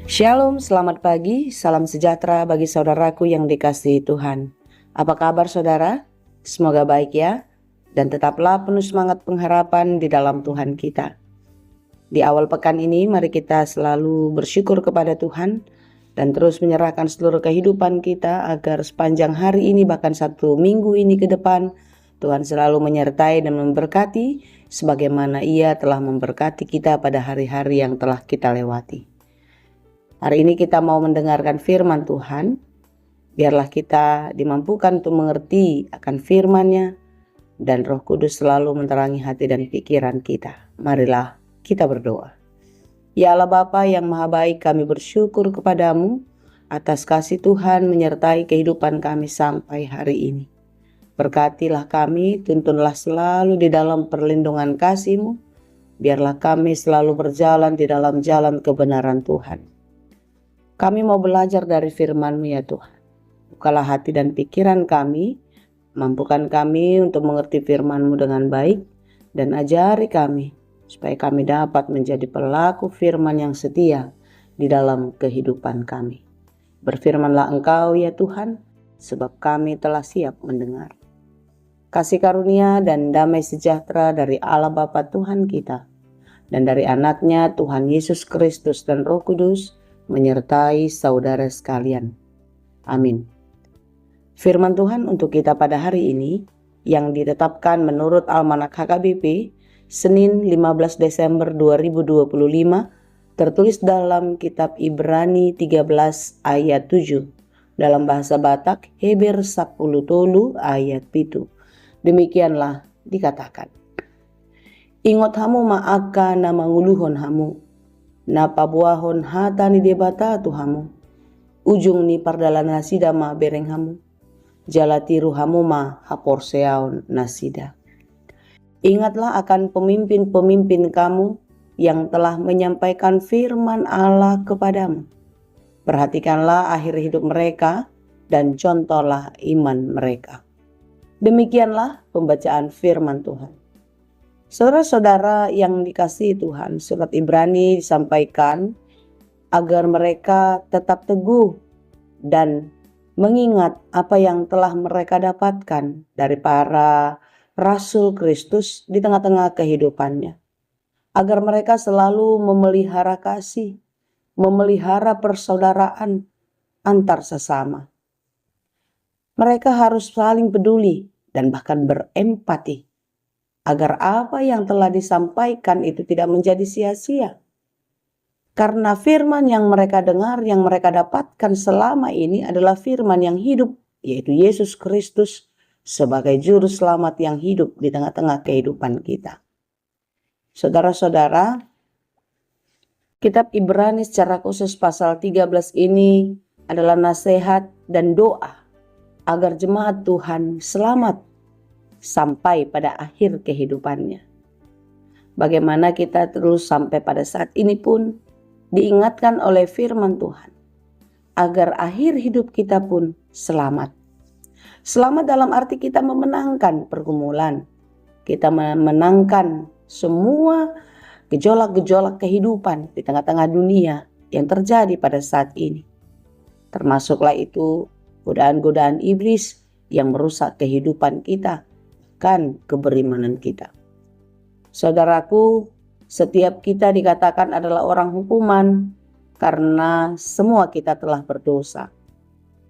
Shalom, selamat pagi, salam sejahtera bagi saudaraku yang dikasihi Tuhan. Apa kabar saudara? Semoga baik ya, dan tetaplah penuh semangat pengharapan di dalam Tuhan kita. Di awal pekan ini mari kita selalu bersyukur kepada Tuhan dan terus menyerahkan seluruh kehidupan kita agar sepanjang hari ini bahkan satu minggu ini ke depan Tuhan selalu menyertai dan memberkati sebagaimana Ia telah memberkati kita pada hari-hari yang telah kita lewati. Hari ini kita mau mendengarkan firman Tuhan. Biarlah kita dimampukan untuk mengerti akan firman-Nya dan Roh Kudus selalu menerangi hati dan pikiran kita. Marilah kita berdoa. Ya Allah Bapa yang Maha Baik, kami bersyukur kepadamu atas kasih Tuhan menyertai kehidupan kami sampai hari ini. Berkatilah kami, tuntunlah selalu di dalam perlindungan kasih-Mu. Biarlah kami selalu berjalan di dalam jalan kebenaran Tuhan. Kami mau belajar dari firman-Mu ya Tuhan. Bukalah hati dan pikiran kami, mampukan kami untuk mengerti firman-Mu dengan baik, dan ajari kami, supaya kami dapat menjadi pelaku firman yang setia di dalam kehidupan kami. Berfirmanlah Engkau ya Tuhan, sebab kami telah siap mendengar. Kasih karunia dan damai sejahtera dari Allah Bapa Tuhan kita, dan dari anaknya Tuhan Yesus Kristus dan Roh Kudus, menyertai saudara sekalian. Amin. Firman Tuhan untuk kita pada hari ini yang ditetapkan menurut Almanak HKBP Senin 15 Desember 2025 tertulis dalam kitab Ibrani 13 ayat 7 dalam bahasa Batak Heber 10 tolu ayat 7. Demikianlah dikatakan. Ingot hamu ma'aka na manguluhon hamu na pabuahon hata ni debata tu hamu. Ujung ni pardalan nasida ma bereng hamu. Jalatiru hamu ma haporseaon nasida. Ingatlah akan pemimpin-pemimpin kamu yang telah menyampaikan firman Allah kepadamu. Perhatikanlah akhir hidup mereka dan contohlah iman mereka. Demikianlah pembacaan firman Tuhan. Saudara-saudara yang dikasihi Tuhan, surat Ibrani disampaikan agar mereka tetap teguh dan mengingat apa yang telah mereka dapatkan dari para Rasul Kristus di tengah-tengah kehidupannya. Agar mereka selalu memelihara kasih, memelihara persaudaraan antar sesama. Mereka harus saling peduli dan bahkan berempati, agar apa yang telah disampaikan itu tidak menjadi sia-sia. Karena firman yang mereka dengar, yang mereka dapatkan selama ini adalah firman yang hidup, yaitu Yesus Kristus sebagai juru selamat yang hidup di tengah-tengah kehidupan kita. Saudara-saudara, kitab Ibrani secara khusus pasal 13 ini adalah nasihat dan doa agar jemaat Tuhan selamat sampai pada akhir kehidupannya. Bagaimana kita terus sampai pada saat ini pun diingatkan oleh firman Tuhan agar akhir hidup kita pun selamat. Selamat dalam arti kita memenangkan pergumulan, kita memenangkan semua gejolak-gejolak kehidupan di tengah-tengah dunia yang terjadi pada saat ini. Termasuklah itu godaan-godaan iblis yang merusak kehidupan kita, kan keberimanan kita. Saudaraku, setiap kita dikatakan adalah orang hukuman karena semua kita telah berdosa.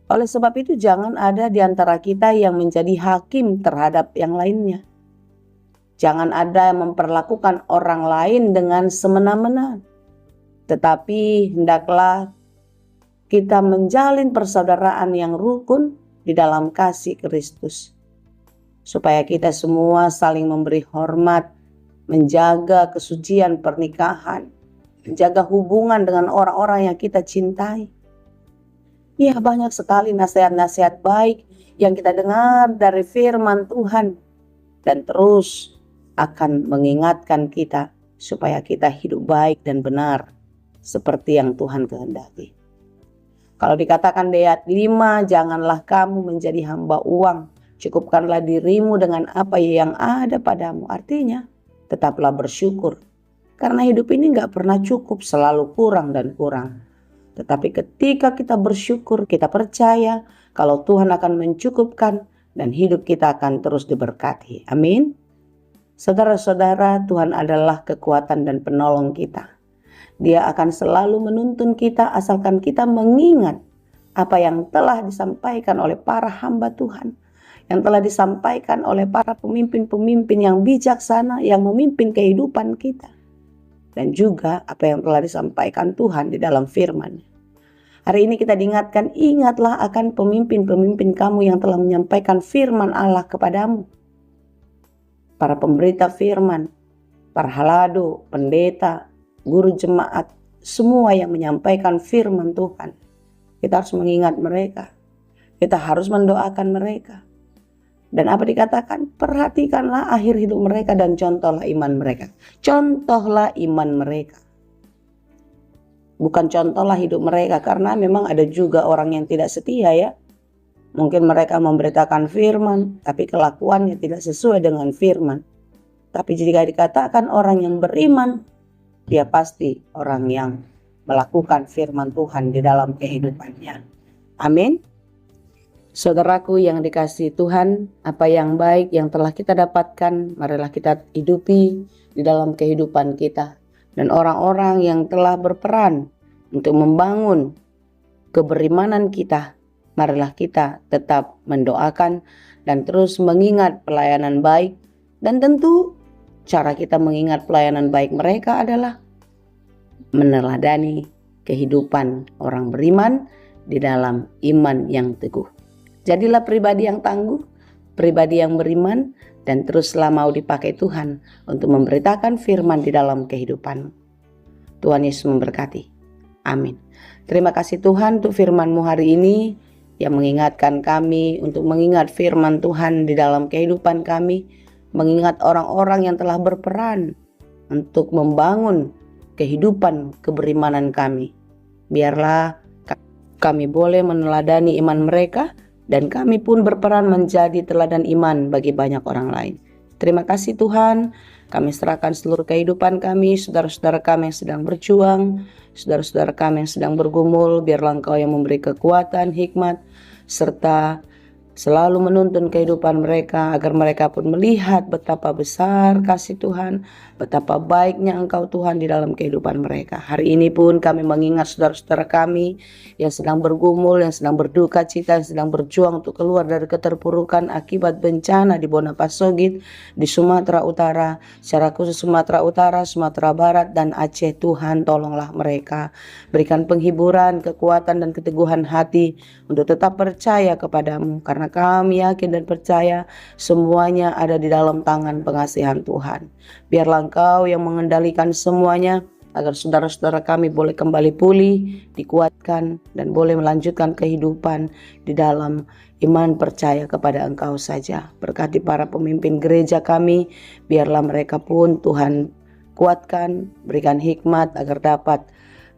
Oleh sebab itu jangan ada di antara kita yang menjadi hakim terhadap yang lainnya. Jangan ada yang memperlakukan orang lain dengan semena-mena. Tetapi hendaklah kita menjalin persaudaraan yang rukun di dalam kasih Kristus. Supaya kita semua saling memberi hormat, menjaga kesucian pernikahan, menjaga hubungan dengan orang-orang yang kita cintai. Ya, banyak sekali nasihat-nasihat baik yang kita dengar dari firman Tuhan dan terus akan mengingatkan kita supaya kita hidup baik dan benar seperti yang Tuhan kehendaki. Kalau dikatakan di ayat 5, janganlah kamu menjadi hamba uang. Cukupkanlah dirimu dengan apa yang ada padamu. Artinya, tetaplah bersyukur. Karena hidup ini gak pernah cukup, selalu kurang dan kurang. Tetapi ketika kita bersyukur, kita percaya kalau Tuhan akan mencukupkan dan hidup kita akan terus diberkati. Amin. Saudara-saudara, Tuhan adalah kekuatan dan penolong kita. Dia akan selalu menuntun kita asalkan kita mengingat apa yang telah disampaikan oleh para hamba Tuhan, yang telah disampaikan oleh para pemimpin-pemimpin yang bijaksana yang memimpin kehidupan kita, dan juga apa yang telah disampaikan Tuhan di dalam firman. Hari ini kita diingatkan, ingatlah akan pemimpin-pemimpin kamu yang telah menyampaikan firman Allah kepadamu. Para pemberita firman, para halado, pendeta, guru jemaat, semua yang menyampaikan firman Tuhan. Kita harus mengingat mereka. Kita harus mendoakan mereka. Dan apa dikatakan? Perhatikanlah akhir hidup mereka dan contohlah iman mereka. Contohlah iman mereka. Bukan contohlah hidup mereka, karena memang ada juga orang yang tidak setia ya. Mungkin mereka memberitakan firman, tapi kelakuannya tidak sesuai dengan firman. Tapi jika dikatakan orang yang beriman, dia pasti orang yang melakukan firman Tuhan di dalam kehidupannya. Amin. Saudaraku yang dikasihi Tuhan, apa yang baik yang telah kita dapatkan, marilah kita hidupi di dalam kehidupan kita. Dan orang-orang yang telah berperan untuk membangun keberimanan kita, marilah kita tetap mendoakan dan terus mengingat pelayanan baik. Dan tentu cara kita mengingat pelayanan baik mereka adalah meneladani kehidupan orang beriman di dalam iman yang teguh. Jadilah pribadi yang tangguh, pribadi yang beriman, dan teruslah mau dipakai Tuhan untuk memberitakan firman di dalam kehidupan. Tuhan Yesus memberkati. Amin. Terima kasih Tuhan untuk firman-Mu hari ini yang mengingatkan kami untuk mengingat firman Tuhan di dalam kehidupan kami, mengingat orang-orang yang telah berperan untuk membangun kehidupan keberimanan kami. Biarlah kami boleh meneladani iman mereka, dan kami pun berperan menjadi teladan iman bagi banyak orang lain. Terima kasih Tuhan, kami serahkan seluruh kehidupan kami, saudara-saudara kami yang sedang berjuang, saudara-saudara kami yang sedang bergumul, biarlah Engkau yang memberi kekuatan, hikmat, serta selalu menuntun kehidupan mereka agar mereka pun melihat betapa besar kasih Tuhan, betapa baiknya Engkau Tuhan di dalam kehidupan mereka. Hari ini pun kami mengingat saudara-saudara kami yang sedang bergumul, yang sedang berduka cita, yang sedang berjuang untuk keluar dari keterpurukan akibat bencana di Bonapasogit, di Sumatera Utara, secara khusus Sumatera Utara, Sumatera Barat, dan Aceh. Tuhan tolonglah mereka, berikan penghiburan, kekuatan, dan keteguhan hati untuk tetap percaya kepadamu, karena kami yakin dan percaya semuanya ada di dalam tangan pengasihan Tuhan. Biarlah Engkau yang mengendalikan semuanya, agar saudara-saudara kami boleh kembali pulih, dikuatkan, dan boleh melanjutkan kehidupan di dalam iman percaya kepada Engkau saja. Berkati para pemimpin gereja kami, biarlah mereka pun Tuhan kuatkan, berikan hikmat agar dapat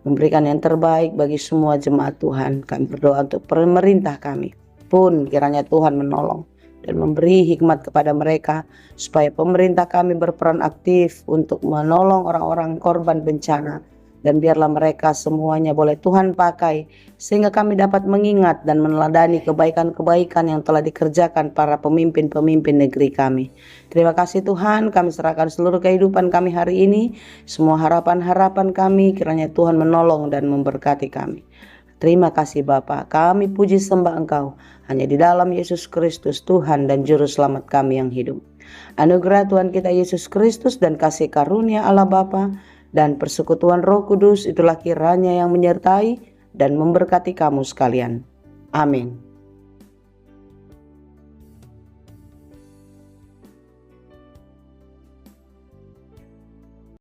memberikan yang terbaik bagi semua jemaat Tuhan. Kami berdoa untuk pemerintah kami pun kiranya Tuhan menolong dan memberi hikmat kepada mereka, supaya pemerintah kami berperan aktif untuk menolong orang-orang korban bencana, dan biarlah mereka semuanya boleh Tuhan pakai sehingga kami dapat mengingat dan meneladani kebaikan-kebaikan yang telah dikerjakan para pemimpin-pemimpin negeri kami. Terima kasih Tuhan, kami serahkan seluruh kehidupan kami hari ini, semua harapan-harapan kami, kiranya Tuhan menolong dan memberkati kami. Terima kasih Bapa, kami puji sembah Engkau hanya di dalam Yesus Kristus Tuhan dan Juru Selamat kami yang hidup. Anugerah Tuhan kita Yesus Kristus dan kasih karunia Allah Bapa dan persekutuan Roh Kudus itulah kiranya yang menyertai dan memberkati kamu sekalian. Amin.